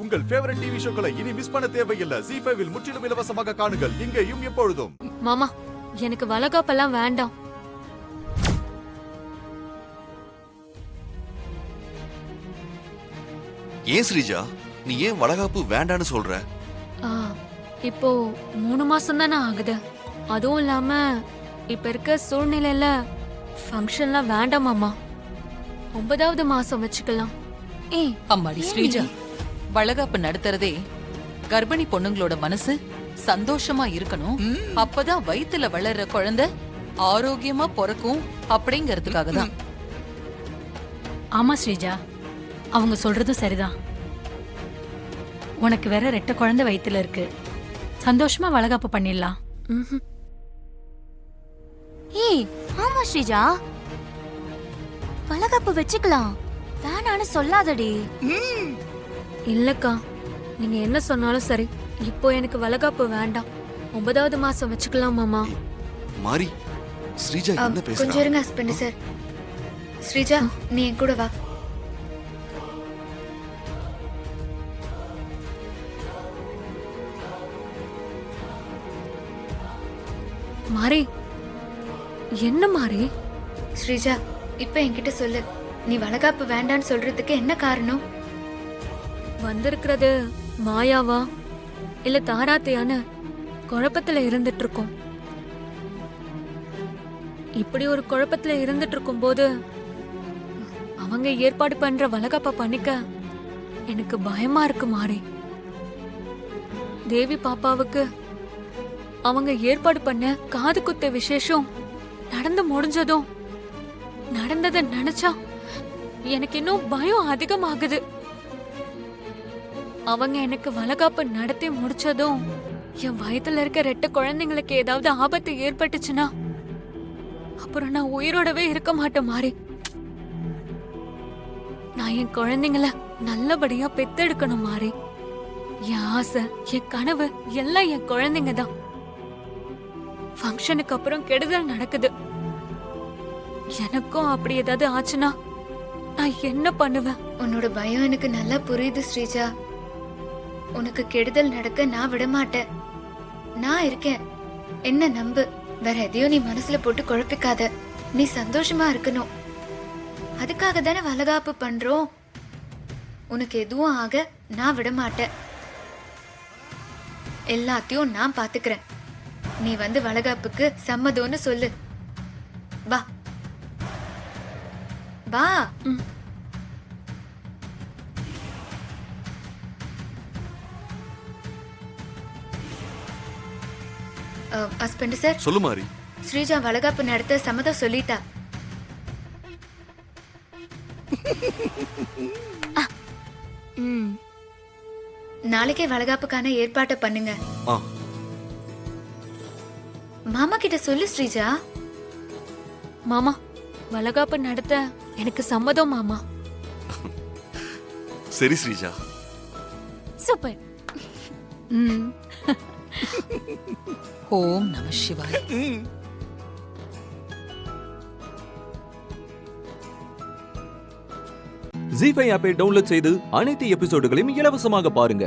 உங்கள் favourite TV ஷோக்களை இனி miss பண்ண தேவையில்லை. ஜீ5 இல் முற்றிலும் இலவசமாக காணுங்கள், இங்கேயும் எப்பொழுதும். மாமா, எனக்கு வளகாப்பெல்லாம் வேண்டாம். ஏன் ஸ்ரீஜா, நீ ஏன் வளகாப்பு வேண்டான்னு சொல்ற? இப்போ 3 மாசம் தானே ஆகுது. அதுவும் இல்லாம இப்ப இருக்க சூழ்நிலையில ஃபங்க்ஷன்லாம் வேண்டாம் மாமா. 9வது மாசம் வச்சுக்கலாம். அம்மாடி ஸ்ரீஜா, வளகாப்பு நடத்துறதே கர்ப்பிணி பொண்ணுங்களோட மனசு சந்தோஷமா இருக்கணும், அப்பதான் வயித்துல வளர்ற குழந்தை ஆரோக்கியமா பிறக்கும் அப்படிங்கறதுக்காக தான். ஆமா ஸ்ரீஜா, அவங்க சொல்றதும் சரிதான். உனக்கு வேற 2 குழந்தை வயித்துல இருக்கு. சந்தோஷமா வளகாப்பு பண்ணிடலாம். ஆமா ஸ்ரீஜா, வளகாப்பு வச்சுக்கலாம், வேணான்னு சொல்லாதடி. இல்லக்கா, நீங்க என்ன சொன்னாலும் சரி, இப்போ எனக்கு வளகாப்பு வேண்டாம். 9வது மாசம் வச்சுக்கலாம் மாமா. மாரி, ஸ்ரீஜா என்ன பேசுறா? கொஞ்சம் இருங்க ஹஸ்பண்ட் சார். ஸ்ரீஜா, நீ என் கூட வா. மாரி, என்ன மாரி? ஸ்ரீஜா, இப்ப என்கிட்ட சொல்லு, நீ வளகாப்பு வேண்டான்னு சொல்றதுக்கு என்ன காரணம்? வந்திருக்கிறது மாயாவா இல்ல தாராத்தையான குழப்பத்துல இருந்துட்டு இருக்கோம். இப்படி ஒரு குழப்பத்துல இருந்துட்டு இருக்கும் போது அவங்க ஏற்பாடு பண்ற வளகாப்ப பண்ணிக்க எனக்கு பயமா இருக்கு மாறி. தேவி பாப்பாவுக்கு அவங்க ஏற்பாடு பண்ண காது குத்த விசேஷம் நடந்து முடிஞ்சதும் நடந்ததை நினைச்சா எனக்கு இன்னும் பயம் அதிகமாகுது. அவங்க எனக்கு வளகாப்பு நடத்தி முடிச்சதும் என் வயத்துல இருக்க 2 குழந்தைங்களுக்கு ஏதாவது ஆபத்து ஏற்பட்டுச்சுன்னா அப்புறம் நான் உயிரோடவே இருக்க மாட்டேன் மாறி. நான் என் குழந்தைங்கள நல்லபடியா பெத்தெடுக்கணும் மாறி. என் ஆசை, என் கனவு எல்லாம் என் குழந்தைங்க தான். ஃபங்க்ஷனுக்கு அப்புறம் கெடுதல் நடக்குது. எனக்கும் அப்படி ஏதாவது ஆச்சுன்னா நான் என்ன பண்ணுவேன்? உன்னோட பயம் எனக்கு நல்லா புரியுது ஸ்ரீஜா. உனக்கு கெடுதல் நடக்க நான் விட மாட்டேன். நான் இருக்கேன், என்ன நம்பு. வேற எதையும் நீ மனசுல போட்டு குழப்பிக்காத. நீ சந்தோஷமா இருக்கணும். அதுக்காக தானே வளகாப்பு பண்றோம். உனக்கு எதுவும் ஆக நான் விட மாட்டேன். எல்லாத்தையும் நான் பாத்துக்கிறேன். நீ வந்து வளகாப்புக்கு சம்மதம்னு சொல்லு. வா வா. Husband sir. சொல்லு மாரி. ஸ்ரீஜா வளகாப்பு நடத்த சம்மதம் சொல்லிட்டா. நாளைக்கே வளகாப்புக்கான ஏற்பாட்டை பண்ணுங்க. மாமா கிட்ட சொல்லு ஸ்ரீஜா. மாமா, வளகாப்பு நடத்த எனக்கு சம்மதம் மாமா. சரி ஸ்ரீஜா. சூப்பர். ஓம் நம சிவாய. ஜீ5 ஆப்பை டவுன்லோட் செய்து அனைத்து எபிசோடுகளையும் இலவசமாக பாருங்க.